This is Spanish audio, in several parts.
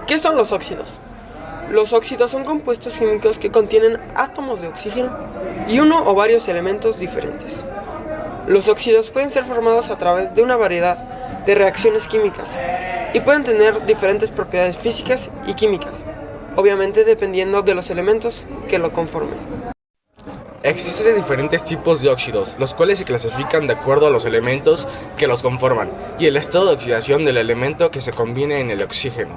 ¿Qué son los óxidos? Los óxidos son compuestos químicos que contienen átomos de oxígeno y uno o varios elementos diferentes. Los óxidos pueden ser formados a través de una variedad de reacciones químicas y pueden tener diferentes propiedades físicas y químicas, obviamente dependiendo de los elementos que lo conformen. Existen diferentes tipos de óxidos, los cuales se clasifican de acuerdo a los elementos que los conforman y el estado de oxidación del elemento que se combine en el oxígeno.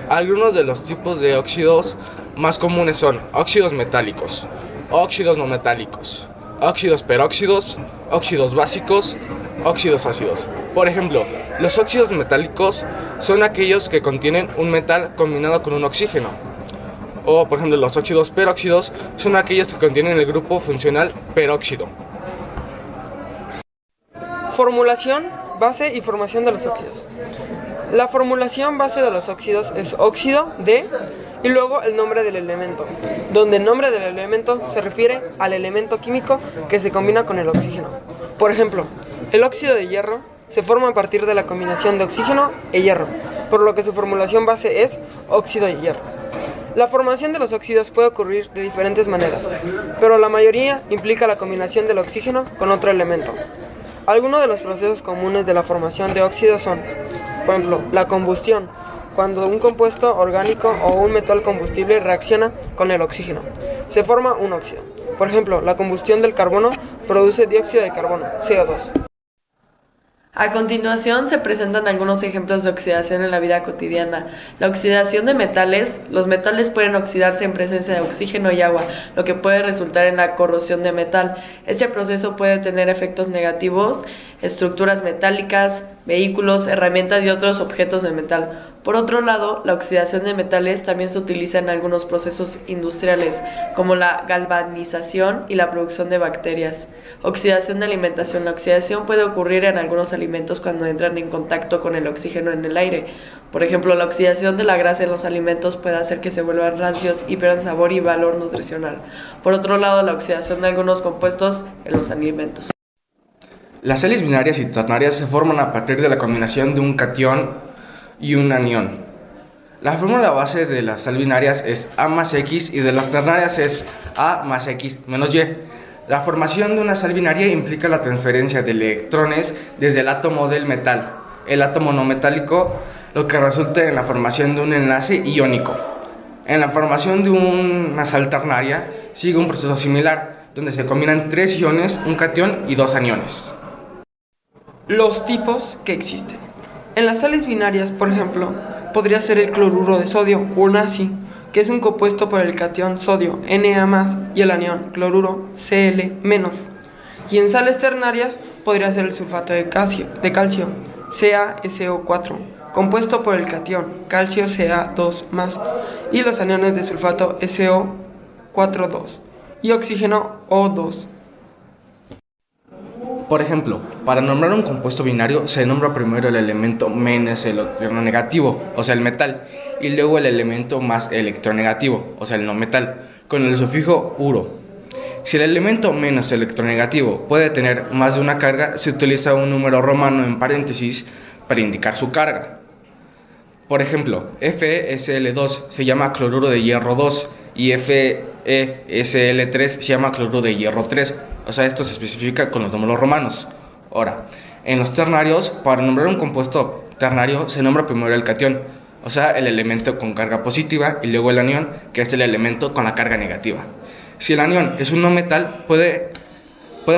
Algunos de los tipos de óxidos más comunes son óxidos metálicos, óxidos no metálicos, óxidos peróxidos, óxidos básicos, óxidos ácidos. Por ejemplo, los óxidos metálicos son aquellos que contienen un metal combinado con un oxígeno. O, por ejemplo, los óxidos peróxidos son aquellos que contienen el grupo funcional peróxido. Formulación, base y formación de los óxidos. La formulación base de los óxidos es óxido de y luego el nombre del elemento, donde el nombre del elemento se refiere al elemento químico que se combina con el oxígeno. Por ejemplo, el óxido de hierro se forma a partir de la combinación de oxígeno e hierro, por lo que su formulación base es óxido de hierro. La formación de los óxidos puede ocurrir de diferentes maneras, pero la mayoría implica la combinación del oxígeno con otro elemento. Algunos de los procesos comunes de la formación de óxidos son, por ejemplo, la combustión, cuando un compuesto orgánico o un metal combustible reacciona con el oxígeno. Se forma un óxido. Por ejemplo, la combustión del carbono produce dióxido de carbono, CO2. A continuación se presentan algunos ejemplos de oxidación en la vida cotidiana. La oxidación de metales. Los metales pueden oxidarse en presencia de oxígeno y agua, lo que puede resultar en la corrosión de metal. Este proceso puede tener efectos negativos, estructuras metálicas, vehículos, herramientas y otros objetos de metal. Por otro lado, la oxidación de metales también se utiliza en algunos procesos industriales, como la galvanización y la producción de bacterias. Oxidación de alimentación. La oxidación puede ocurrir en algunos alimentos cuando entran en contacto con el oxígeno en el aire. Por ejemplo, la oxidación de la grasa en los alimentos puede hacer que se vuelvan rancios y pierdan sabor y valor nutricional. Por otro lado, la oxidación de algunos compuestos en los alimentos. Las sales binarias y ternarias se forman a partir de la combinación de un catión y un anión. La fórmula base de las sales binarias es A más X y de las ternarias es A más X menos Y. La formación de una sal binaria implica la transferencia de electrones desde el átomo del metal, el átomo no metálico, lo que resulta en la formación de un enlace iónico. En la formación de una sal ternaria sigue un proceso similar, donde se combinan 3 iones, un catión y 2 aniones. Los tipos que existen. En las sales binarias, por ejemplo, podría ser el cloruro de sodio o NaCl, que es un compuesto por el catión sodio Na+, y el anión cloruro Cl-. Y en sales ternarias podría ser el sulfato de calcio, CaSO4, compuesto por el catión calcio Ca2+, y los aniones de sulfato SO4,2 y oxígeno O2. Por ejemplo, para nombrar un compuesto binario se nombra primero el elemento menos electronegativo, o sea el metal, y luego el elemento más electronegativo, o sea el no metal, con el sufijo uro. Si el elemento menos electronegativo puede tener más de una carga, se utiliza un número romano en paréntesis para indicar su carga. Por ejemplo, FeSl2 se llama cloruro de hierro 2 y FeSl3 se llama cloruro de hierro 3. O sea, esto se especifica con los números romanos. Ahora, en los ternarios, para nombrar un compuesto ternario se nombra primero el catión, o sea, el elemento con carga positiva, y luego el anión, que es el elemento con la carga negativa. Si el anión es un no metal, puede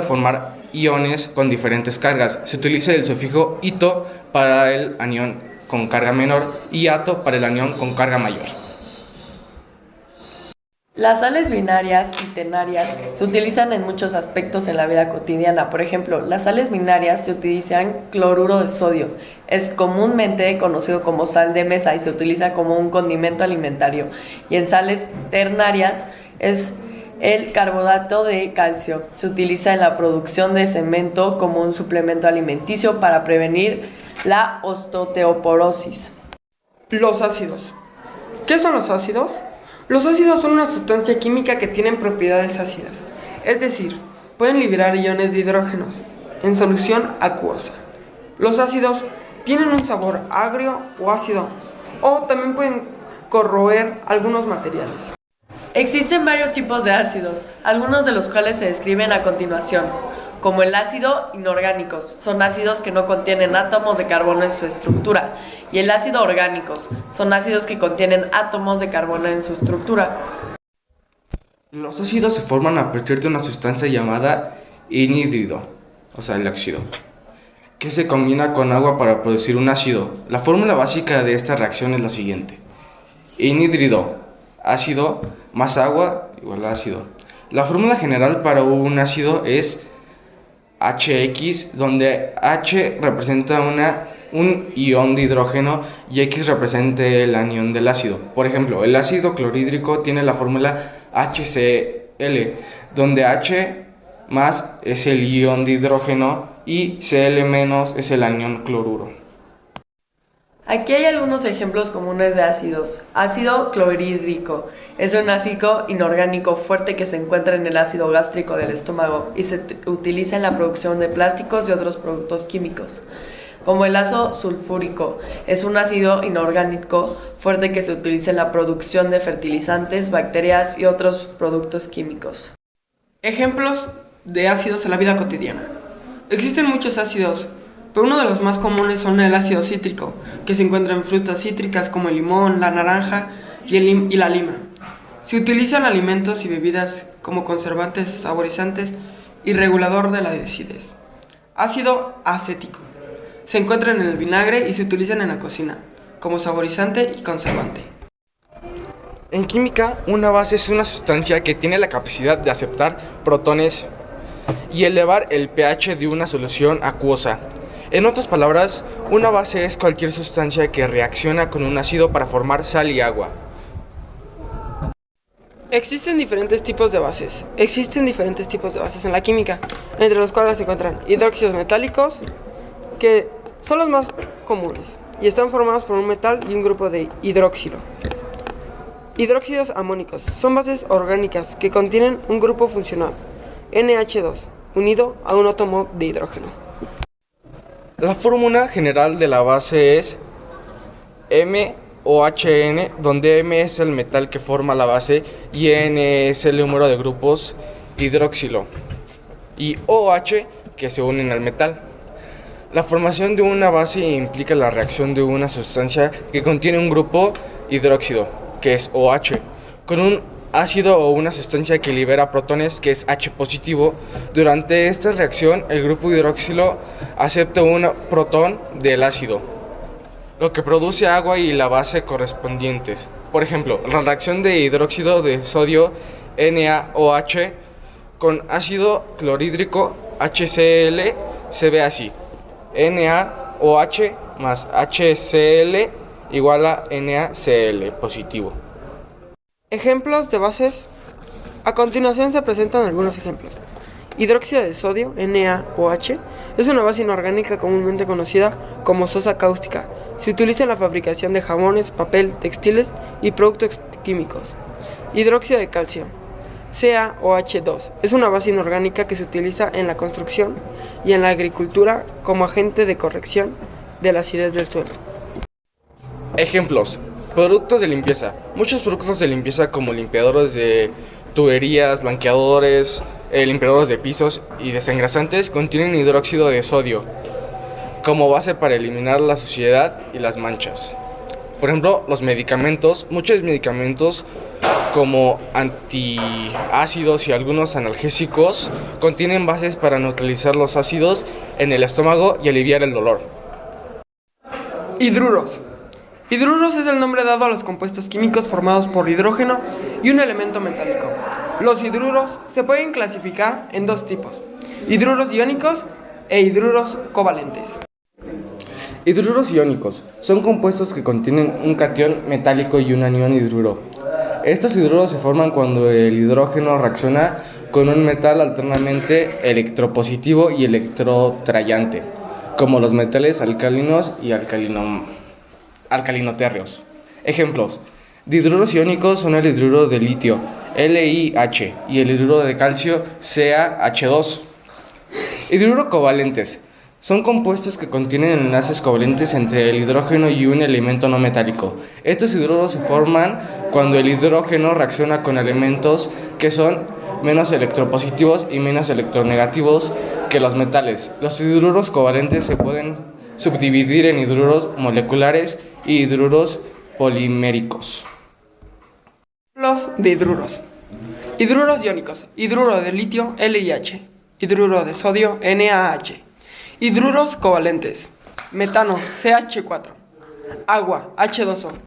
formar iones con diferentes cargas. Se utiliza el sufijo ito para el anión con carga menor y ato para el anión con carga mayor. Las sales binarias y ternarias se utilizan en muchos aspectos en la vida cotidiana. Por ejemplo, las sales binarias se utilizan cloruro de sodio. Es comúnmente conocido como sal de mesa y se utiliza como un condimento alimentario. Y en sales ternarias es el carbonato de calcio. Se utiliza en la producción de cemento como un suplemento alimenticio para prevenir la osteoporosis. Los ácidos. ¿Qué son los ácidos? Los ácidos son una sustancia química que tienen propiedades ácidas, es decir, pueden liberar iones de hidrógenos en solución acuosa. Los ácidos tienen un sabor agrio o ácido, o también pueden corroer algunos materiales. Existen varios tipos de ácidos, algunos de los cuales se describen a continuación, como el ácido inorgánicos, son ácidos que no contienen átomos de carbono en su estructura, y el ácido orgánicos, son ácidos que contienen átomos de carbono en su estructura. Los ácidos se forman a partir de una sustancia llamada anhídrido, o sea, el óxido, que se combina con agua para producir un ácido. La fórmula básica de esta reacción es la siguiente: anhídrido, ácido, más agua igual a ácido. La fórmula general para un ácido es HX, donde H representa un ion de hidrógeno y X representa el anión del ácido. Por ejemplo, el ácido clorhídrico tiene la fórmula HCl, donde H más es el ion de hidrógeno y Cl menos es el anión cloruro. Aquí hay algunos ejemplos comunes de ácidos. Ácido clorhídrico es un ácido inorgánico fuerte que se encuentra en el ácido gástrico del estómago y se utiliza en la producción de plásticos y otros productos químicos. Como el ácido sulfúrico es un ácido inorgánico fuerte que se utiliza en la producción de fertilizantes, bacterias y otros productos químicos. Ejemplos de ácidos en la vida cotidiana. Existen muchos ácidos, pero uno de los más comunes son el ácido cítrico, que se encuentra en frutas cítricas como el limón, la naranja y la lima. Se utiliza en alimentos y bebidas como conservantes, saborizantes y regulador de la acidez. Ácido acético. Se encuentra en el vinagre y se utilizan en la cocina, como saborizante y conservante. En química, una base es una sustancia que tiene la capacidad de aceptar protones y elevar el pH de una solución acuosa. En otras palabras, una base es cualquier sustancia que reacciona con un ácido para formar sal y agua. Existen diferentes tipos de bases en la química, entre los cuales se encuentran hidróxidos metálicos, que son los más comunes y están formados por un metal y un grupo de hidroxilo. Hidróxidos amónicos son bases orgánicas que contienen un grupo funcional, NH2, unido a un átomo de hidrógeno. La fórmula general de la base es MOHN, donde M es el metal que forma la base y N es el número de grupos hidroxilo y OH que se unen al metal. La formación de una base implica la reacción de una sustancia que contiene un grupo hidróxido, que es OH, con un ácido o una sustancia que libera protones, que es H positivo. Durante esta reacción, el grupo hidroxilo acepta un protón del ácido, lo que produce agua y la base correspondientes. Por ejemplo, la reacción de hidróxido de sodio NaOH con ácido clorhídrico HCl se ve así: NaOH más HCl igual a NaCl positivo. Ejemplos de bases. A continuación se presentan algunos ejemplos. Hidróxido de sodio, NaOH, es una base inorgánica comúnmente conocida como sosa cáustica. Se utiliza en la fabricación de jabones, papel, textiles y productos químicos. Hidróxido de calcio, CaOH2, es una base inorgánica que se utiliza en la construcción y en la agricultura como agente de corrección de la acidez del suelo. Ejemplos: productos de limpieza. Muchos productos de limpieza como limpiadores de tuberías, blanqueadores, limpiadores de pisos y desengrasantes contienen hidróxido de sodio como base para eliminar la suciedad y las manchas. Por ejemplo, los medicamentos. Muchos medicamentos como antiácidos y algunos analgésicos contienen bases para neutralizar los ácidos en el estómago y aliviar el dolor. Hidruros. Hidruros es el nombre dado a los compuestos químicos formados por hidrógeno y un elemento metálico. Los hidruros se pueden clasificar en dos tipos: hidruros iónicos e hidruros covalentes. Hidruros iónicos son compuestos que contienen un catión metálico y un anión hidruro. Estos hidruros se forman cuando el hidrógeno reacciona con un metal alternamente electropositivo y electrotrayante, como los metales alcalinos y alcalinotérreos. Ejemplos de hidruros iónicos son el hidruro de litio, LiH, y el hidruro de calcio, CaH2. Hidruros covalentes Son compuestos que contienen enlaces covalentes entre el hidrógeno y un elemento no metálico. Estos hidruros se forman cuando el hidrógeno reacciona con elementos que son menos electropositivos y menos electronegativos que los metales. Los hidruros covalentes se pueden subdividir en hidruros moleculares y hidruros poliméricos. Los de hidruros. Hidruros iónicos. Hidruro de litio, LiH. Hidruro de sodio, NaH. Hidruros covalentes. Metano, CH4. Agua, H2O.